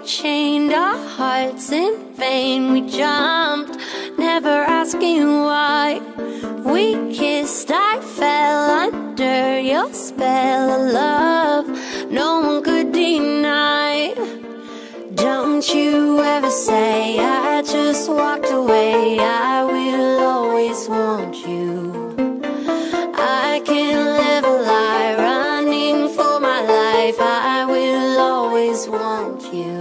chained our hearts in vain. We jumped, never asking why. We kissed, I fell under your spell of love no one could deny. Don't you ever say I just walked away. I will always want you. I can't live a lie, running for my life. I will always want you.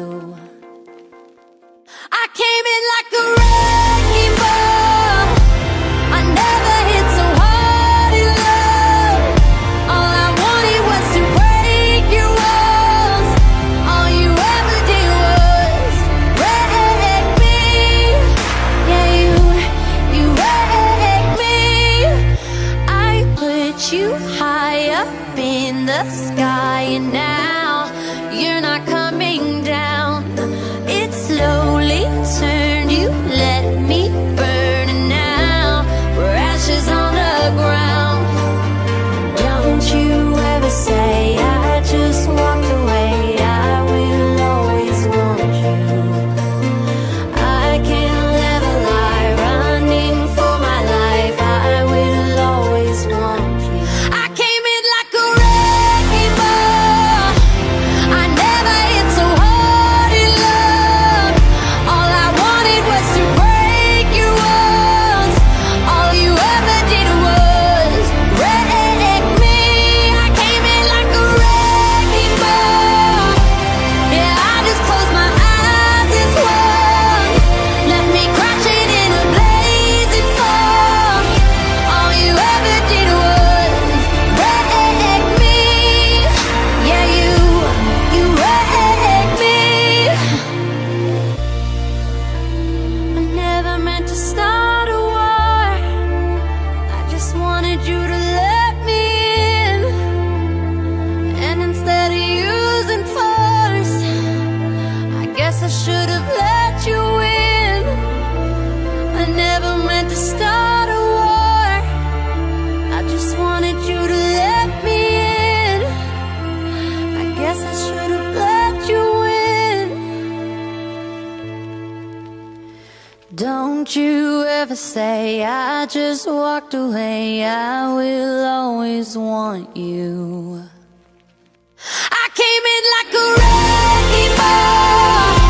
I came in like a wrecking ball. I never hit so hard in love. All I wanted was to break your walls. All you ever did was wreck me. Yeah, you wrecked me. I put you high up in the sky, and now you're not coming down. It slowly turned, you let me burn, and now we're ashes on the ground. Don't you ever say I just walked away. I will always want you. I can't live a lie, running for my life. I will always want you. I came in like a wrecking ball. I never hit so hard in love. All I wanted was to break your walls. All you ever did was wreck me. I came in like a wrecking ball. Yeah, I just closed my eyes and swung. Left me crashing in a blazing fall. All you ever did was wreck me. Yeah, you wrecked me. I never meant to start a war. I just wanted you to let me in. And instead of using force, I guess I should have let you in. I never meant to start a war. I just wanted you to let me in. I guess I should have let you in. Don't you ever say I just walked away. I will always want you. I came in like a wrecking ball.